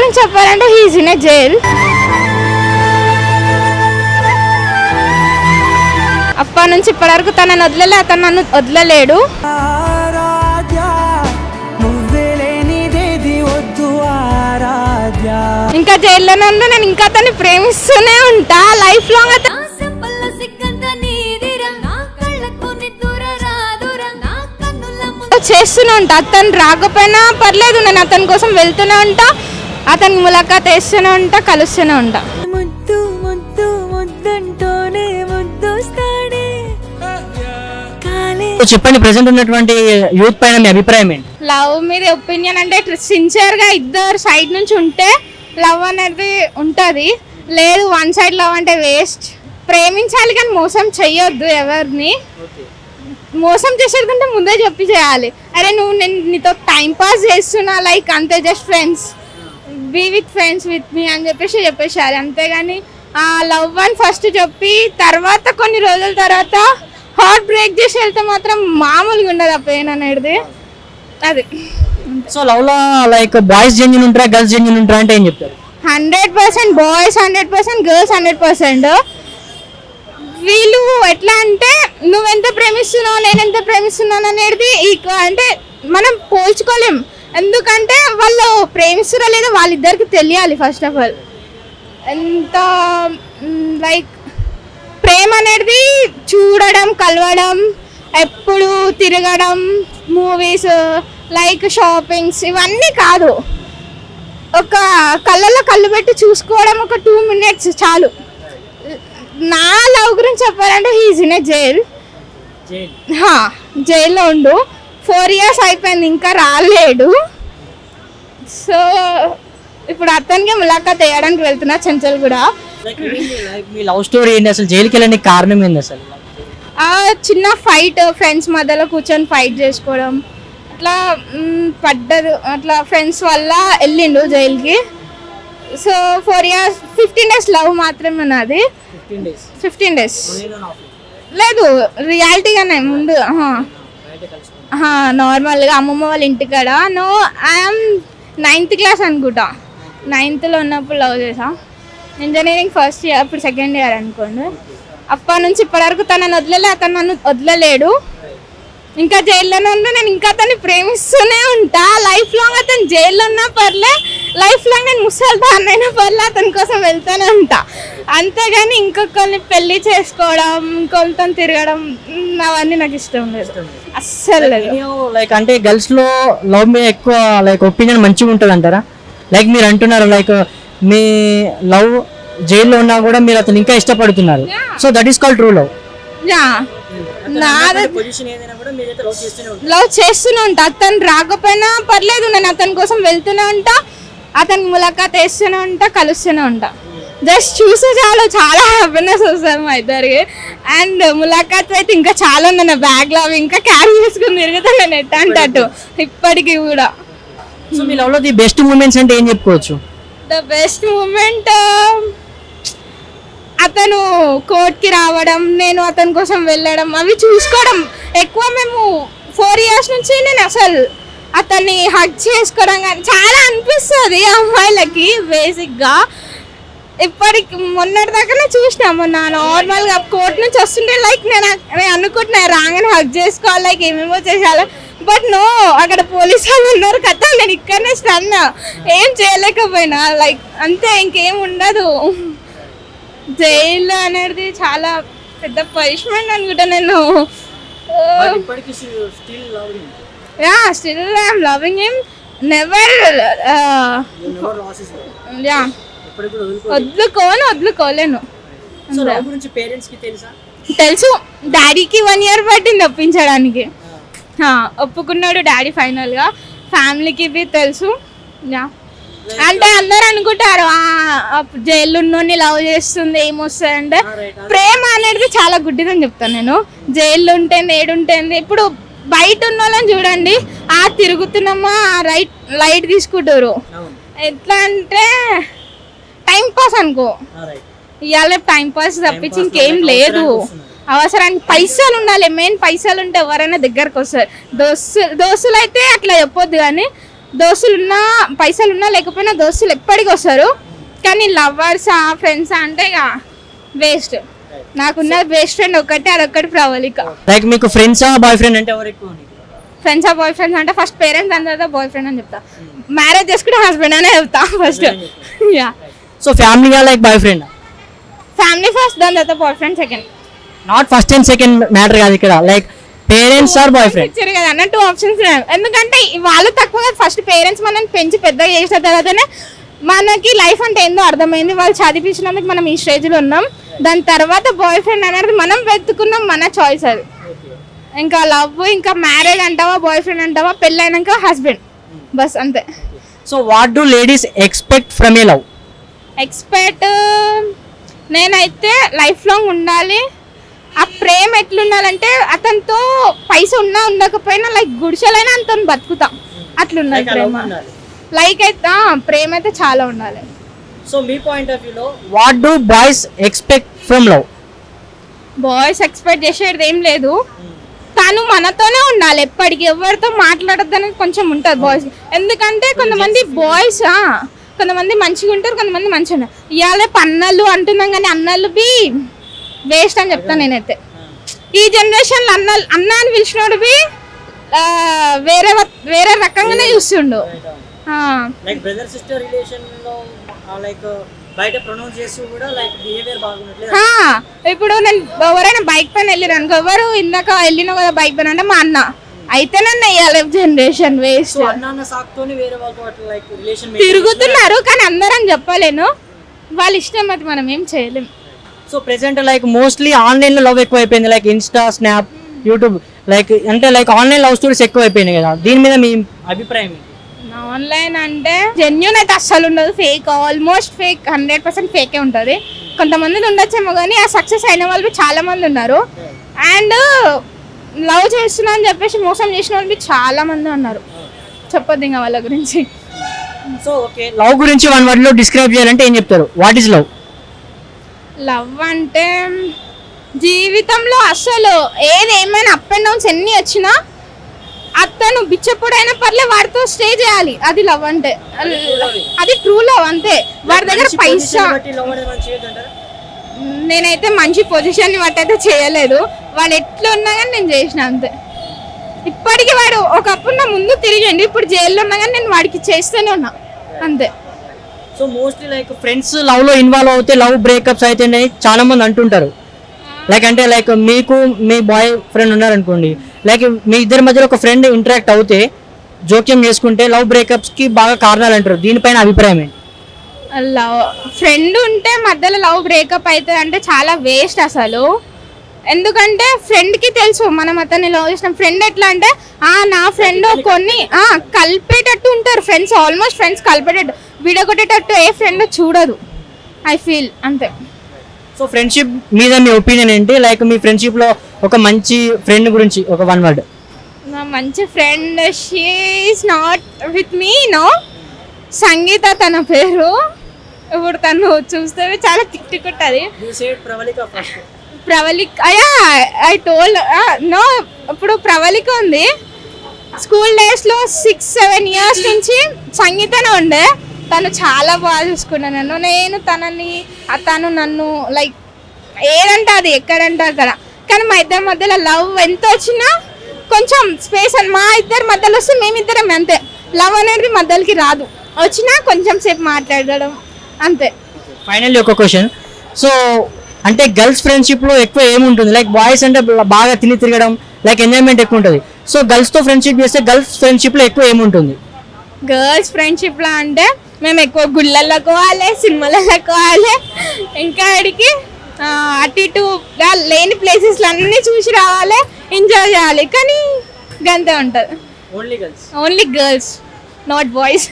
గురించి చెప్పాలంటే he is in a jail. అప్పటి నుంచి ఇప్పటి వరకు తనని వదిలేలే, అతను నన్ను వదలలేడు. ఇంకా జైల్లోనే ఉండు, నేను ఇంకా అతన్ని ప్రేమిస్తూనే ఉంటా లైఫ్ లాంగ్. చేస్తూనే ఉంటా, అతను రాకపోయినా పర్లేదు, నేను అతని కోసం వెళ్తూనే ఉంటా, అతనికి ములాఖాత్ వేస్తూనే ఉంటా, కలుస్తూనే ఉంటా. చెప్పండి, ప్రెసెంట్ ఉన్నటువంటి యూత్ పైన మీ అభిప్రాయం ఏంటి? లవ్ మీద ఒపీనియన్ అంటే సిన్సియర్ గా ఇద్దరు సైడ్ నుంచి ఉంటే లవ్ అనేది ఉంటది, లేదు వన్ సైడ్ లవ్ అంటే వేస్ట్. ప్రేమించాలి కానీ మోసం చెయ్యొద్దు, ఎవరిని మోసం చేసేది కంటే ముందే చెప్పి చేయాలి. అరే నేను నీతో టైం పాస్ చేస్తున్నా, లైక్ అంతే, just friends, be with friends with me అని చెప్పేసారు. అంతేగాని లవ్ అని ఫస్ట్ చెప్పి తర్వాత కొన్ని రోజుల తర్వాత హార్ట్ బ్రేక్ చేసి వెళ్తే మాత్రం మామూలుగా ఉండదు ఆ పెయిన్ అనేది. అది సో లవ్ లో లైక్ బాయ్స్ జెన్యూన్ ఉంటారా, గర్ల్స్ జెన్యూన్ ఉంటారా అంటే ఏం చెప్తారు? 100% బాయ్స్, 100% గర్ల్స్, 100%. వీళ్ళు ఎట్లా అంటే నువ్వెంత ప్రేమిస్తున్నావు నేను ఎంత ప్రేమిస్తున్నాను అనేది అంటే మనం పోల్చుకోలేం. ఎందుకంటే వాళ్ళు ప్రేమిస్తారో లేదో వాళ్ళిద్దరికి తెలియాలి ఫస్ట్ ఆఫ్ ఆల్. ఎంత లైక్ ప్రేమ అనేది చూడడం, కలవడం, ఎప్పుడు తిరగడం, మూవీస్ లైక్ షాపింగ్స్ ఇవన్నీ కాదు. ఒక కళ్ళల్లో కళ్ళు పెట్టి చూసుకోవడం, ఒక 2 minutes చాలు. నా లవ్ గురించి చెప్పాలంటే he is in a jail. జైల్లో ఉండు, 4 years అయిపోయింది, ఇంకా రాలేడు. సో ఇప్పుడు అతనికి ములాఖాత్ వేయడానికి వెళ్తున్నా చెంచల్ కూడా. మీ లవ్ స్టోరీ ఏంటి అసలు? జైలుకి వెళ్ళడానికి కారణం ఏంటి అసలు? చిన్న ఫైట్, ఫ్రెండ్స్ మధ్యలో కూర్చొని ఫైట్ చేసుకోవడం అట్లా పడ్డదు, అట్లా ఫ్రెండ్స్ వల్ల వెళ్ళిండు జైలుకి. సో 4 years 15 days లవ్ మాత్రమే నాది. 15 days లేదు, రియాలిటీగానే ముందు నార్మల్గా అమ్మమ్మ వాళ్ళ ఇంటికాడ. నో, ఐఎమ్ 9th class అనుకుంటా, 9th ఉన్నప్పుడు లవ్ చేసా. ఇంజనీరింగ్ ఫస్ట్ ఇయర్, ఇప్పుడు 2nd year అనుకోండి. అప్పటి నుంచి ఇప్పటి వరకు తనని వదిలేలే, అతను నన్ను వదలలేడు. ఇంకా జైల్లోనే ఉండు, నేను ఇంకా అతన్ని ప్రేమిస్తూనే ఉంటా లైఫ్ లాంగ్. అతను జైల్లో ఉన్నా పర్లే, లైఫ్ లాంగ్ నేను ముసల్దాన్నైనా పర్లే, అతని కోసం వెళ్తూనే ఉంటా. అంతేగాని ఇంకొకరిని పెళ్లి చేసుకోవడం, ఇంకొకరితో తిరగడం అవన్నీ నాకు ఇష్టం లేదు, అస్సలు లేదు. లైక్ అంటే గర్ల్స్ లో లవ్ మీద ఎక్కువ లైక్ ఒపీనియన్ మంచిగా ఉంటుంది అంటారా? లైక్ మీరు అంటున్నారు లైక్ మీ లవ్ జైల్లో ఉన్నా కూడా మీరు అతను ఇంకా ఇష్టపడుతున్నారు, so that is called true love. Love చేస్తూనే ఉంటా, అతను రాకపోయినా పర్లేదు, నేను అతని కోసం వెళ్తూనే ఉంటా, అతనికి ములాఖాత్ వేస్తూనే ఉంటా, కలుస్తూనే ఉంటా. జస్ట్ చూస్తే చాలు, చాలా హ్యాపీనెస్ వస్తుంది మా ఇద్దరికి. అండ్ ములాఖాత్ అయితే ఇంకా చాలా ఉంది నా బ్యాగ్లో, అవి ఇంకా క్యారీ చేసుకుని తిరుగుతా నేను ఎట్ట అంటట్టు ఇప్పటికీ కూడా. సో మీ లవ్ లో ది బెస్ట్ మూమెంట్స్ అంటే ఏం చెప్పుకోవచ్చు? ద బెస్ట్ మూమెంట్ అతను కోర్ట్కి రావడం, నేను అతని కోసం వెళ్ళడం, అవి చూసుకోవడం ఎక్కువ. మేము 4 years నుంచి నేను అసలు అతన్ని హగ్ చేసుకోవడం కానీ చాలా అనిపిస్తుంది అమ్మాయిలకి బేసిక్గా. ఇప్పటికి మొన్నటి దాకానే చూసినాము, మొన్న నార్మల్గా కోర్ట్ నుంచి వస్తుంటే లైక్ నేను అనుకుంటున్నా రాగానే హగ్ చేసుకోవాలి, లైక్ ఏమేమో చేసేయాలి. బట్ నో, అక్కడ పోలీసు వాళ్ళు ఉన్నారు కదా, నేను ఇక్కడనే స్టన్, ఏం చేయలేకపోయినా, లైక్ అంతే, ఇంకేం ఉండదు. జైలు అనేది చాలా పెద్ద పనిష్మెంట్ అనుకుంటా నేను. Still I'm loving him, never వదులుకోలేను. తెలుసు, డాడీకి 1 year పట్టింది ఒప్పించడానికి. ఒప్పుకున్నాడు డాడీ ఫైనల్గా. ఫ్యామిలీకి తెలుసు. అంటే అందరు అనుకుంటారు జైలు ఉన్నోని లవ్ చేస్తుంది ఏమొస్తుంది అంటే, ప్రేమ అనేది చాలా గుడ్డిదని చెప్తాను నేను. జైల్లో ఉంటేంది, ఏడుంటేంది. ఇప్పుడు బయట ఉన్న వాళ్ళని చూడండి, తిరుగుతున్నామా, లైట్ తీసుకుంటారు. ఎట్లా అంటే టైం పాస్ అనుకో, ఇవాళ టైం పాస్ తప్పించి ఇంకేం లేదు. అవసరానికి పైసలు ఉండాలి, మెయిన్ పైసలు ఉంటే ఎవరైనా దగ్గరకు వస్తారు. దోస్తులు అయితే అట్లా చెప్పొద్దు, కానీ దోస్తులు ఉన్నా పైసలు ఉన్నా లేకపోయినా దోస్తులు ఎప్పటికి వస్తారు. కానీ లవర్సా ఫ్రెండ్సా అంటే ఇక వేస్ట్. నాకున్న బెస్ట్ ఫ్రెండ్ ఒకటి, అదొక్కటి ప్రవళిక. లైక్ మీకు ఫ్రెండ్సా బాయ్ ఫ్రెండ్ అంటే ఎవరు ఎక్కువ? ఫ్రెండ్సా బాయ్ ఫ్రెండ్స్ అంటే ఫస్ట్ పేరెంట్స్, దాని తర్వాత బాయ్ ఫ్రెండ్ అని చెప్తా. మ్యారేజ్ చేసుకుంటే హస్బెండ్ అనే చెప్తా ఫస్ట్. యా. సో ఫ్యామిలీగా like boyfriend? Family first, దాని తర్వాత boyfriend second. Not first and second matter కాదు ఇక్కడ, like parents or boyfriend ఇచ్చారు కదా అన్న 2 ఆప్షన్స్. ఎందుకంటే వాళ్ళు తక్కువ, ఫస్ట్ పేరెంట్స్ మనల్ని పెంచి పెద్దగా చేసిన తర్వాతనే మనకి లైఫ్ అంటే ఏందో అర్థమైంది. వాళ్ళు చదివించినందుకు మనం ఈ స్టేజ్లో ఉన్నాం. దాని తర్వాత బాయ్ ఫ్రెండ్ అనేది మనం వెతుకున్నాం, మన చాయిస్ అది. ఇంకా లవ్, ఇంకా మ్యారేజ్ అంటావా, బాయ్ ఫ్రెండ్ అంటావా, పెళ్ళైనాక హస్బెండ్, బస్ అంతే. So what do ladies expect from A love? Expect నేనైతే లైఫ్ లాంగ్ ఉండాలి. ఆ ప్రేమ ఎట్లుండాలంటే అతనితో పైసా ఉన్నా ఉండకపోయినా లైక్ గుడిసెలైనా అంత బతుకుతాం అట్లున్నది ప్రేమ. లైక్ అయితే ప్రేమ అయితే చాలా ఉండాలి. సో మీ పాయింట్ ఆఫ్ వ్యూలో what do boys expect from love? Boys expect చేసేది ఏం లేదు, తను మనతోనే ఉండాలి ఎప్పటికి, ఎవరితో మాట్లాడద్దని కొంచెం ఉంటుంది బాయ్స్. ఎందుకంటే కొంతమంది బాయ్స్ కొంతమంది మంచిగా ఉంటారు, కొంతమంది మంచిగా ఉంటారు. ఇవాళ అన్నలు అంటున్నాం కానీ అన్నలు బి వేస్ట్ అని చెప్తాను నేనైతే. ఈ జనరేషన్లో అన్న అని పిలిచినోడు బి వేరే వేరే రకంగానే చూస్తుండు. లైక్ బ్రదర్ సిస్టర్ రిలేషన్ లో లైక్ బయట ప్రొనౌన్స్ చేస్తూ కూడా లైక్ బిహేవియర్ బాగుండట్లేదు. ఇప్పుడు నేను ఎవరైనా బైక్ పైన వెళ్ళారు అనుకో, ఎవరు ఇందాక వెళ్ళినా కదా బైక్ పైన అంటే మా అన్న, అయితే నన్ను వేయాలి జనరేషన్ వేస్ట్. తిరుగుతున్నారు కానీ అందరని చెప్పలేను, వాళ్ళ ఇష్టం అది మనం ఏం చేయలేం. So present like mostly online లో లవ్ ఎక్కువ అయిపోయింది, like Insta, snap, YouTube, like అంటే లైక్ ఆన్లైన్ లవ్ స్టోరీస్ ఎక్కువ అయిపోయినాయి కదా, దీని మీద మీ అభిప్రాయం? ఆన్లైన్ అంటే జెన్యూన్ అయితే అస్సలు ఉండదు, ఫేక్, ఆల్మోస్ట్ ఫేక్, 100% ఫేకే ఉంటుంది. కొంతమంది ఉండొచ్చేమో కానీ ఆ సక్సెస్ అయిన వాళ్ళు చాలా మంది ఉన్నారు. అండ్ లవ్ చేస్తున్నా అని చెప్పేసి మోసం చేసిన వాళ్ళు చాలా మంది ఉన్నారు, చెప్పొద్దు ఇంకా వాళ్ళ గురించి. సో ఓకే, లవ్ గురించి 1 word లో డిస్క్రైబ్ చేయాలంటే ఏం చెప్తారు? What is love? లవ్ అంటే జీవితంలో అసలు ఏమైనా అప్ అండ్ డౌన్స్ ఎన్ని వచ్చినా అతను బిచ్చప్పుడైనా పర్లే వాడితో స్టే చేయాలి, అది లవ్ అంటే. అది ట్రూ లవ్ అంతే. వాడి దగ్గర పైసా, నేనైతే మంచి పొజిషన్ బట్టి అయితే చేయలేదు, వాడు ఎట్లా ఉన్నా కానీ నేను చేసిన అంతే. ఇప్పటికీ వాడు ఒకప్పుడు నా ముందు తిరిగండి, ఇప్పుడు జైల్లో ఉన్నా కానీ నేను వాడికి చేస్తూనే ఉన్నా అంతే. So mostly like friends love లో ఇన్వాల్వ్ అవుతే లవ్ బ్రేకప్స్ అయితే చాలా మంది అంటుంటారు. లైక్ అంటే లైక్ మీకు మీ బాయ్ ఫ్రెండ్ ఉన్నారనుకోండి, లైక్ మీ ఇద్దరి మధ్యలో ఒక ఫ్రెండ్ ఇంటరాక్ట్ అవుతే జోక్యం చేసుకుంటే లవ్ బ్రేకప్స్ కి బాగా కారణాలు అంటారు, దీనిపైన అభిప్రాయం ఏంటి? లవ్ ఫ్రెండ్ ఉంటే మధ్యలో లవ్ బ్రేకప్ అవుతుంది అంటే చాలా వేస్ట్ అసలు. ఎందుకంటే ఫ్రెండ్కి తెలుసు మనం అతన్ని లవ్ చేసిన. ఫ్రెండ్ ఎట్లా అంటే నా ఫ్రెండ్ కొన్ని కలిపేటట్టు ఉంటారు ఫ్రెండ్స్, ఆల్మోస్ట్ ఫ్రెండ్స్ కలిపేటట్టు, విడగొట్టేటట్టు ఏ ఫ్రెండ్ చూడదు, ఐ ఫీల్ అంతే. సో ఫ్రెండ్షిప్ మీద మీ ఒపీనియన్ ఏంటి? లైక్ మీ ఫ్రెండ్షిప్ లో ఒక మంచి ఫ్రెండ్ గురించి ఒక 1 word. నా మంచి friend, she is not with me no, Sangeetha తన పేరు. ఇప్పుడు తను చూస్తే చాలా తిట్టుకుంటుంది. Pravalika, I told no. ఇప్పుడు ప్రవళిక ఉంది, స్కూల్ డేస్లో 6-7 years నుంచి సంగీతనే ఉండే. తను చాలా బాగా చూసుకున్నాను నన్ను, నేను తనని, తను నన్ను, లైక్ ఏదంటే అది, ఎక్కడంటే అక్కడ. కానీ మా ఇద్దరి మధ్యలో లవ్ ఎంత వచ్చినా కొంచెం స్పేస్ అని, మా ఇద్దరి మధ్యలో వస్తే మేమిద్దరం అంతే. లవ్ అనేది మధ్యలోకి రాదు, వచ్చినా కొంచెం సేపు మాట్లాడడం అంతే. ఫైనల్లీ ఒక క్వశ్చన్, సో అంటే గర్ల్స్ ఫ్రెండ్షిప్ లో ఎక్కువ ఏముంటుంది? లైక్ బాయ్స్ అంటే బాగా తిరగడం, లైక్ ఎంజాయ్మెంట్ ఎక్కువ ఉంటుంది. సో గర్ల్స్ తో ఫ్రెండ్షిప్ చేస్తే గర్ల్స్ ఫ్రెండ్షిప్ లో ఎక్కువ ఏముంటుంది? గర్ల్స్ ఫ్రెండ్షిప్ లో అంటే మేము ఎక్కువ గుళ్ళల్లో పోవాలి, సినిమాలలో పోవాలి, ఇంకా అడిగి అటు ఇటు లేని ప్లేసెస్లో అన్నీ చూసి రావాలి, ఎంజాయ్ చేయాలి. కానీ గంతే ఉంటుంది. Only girls, not boys.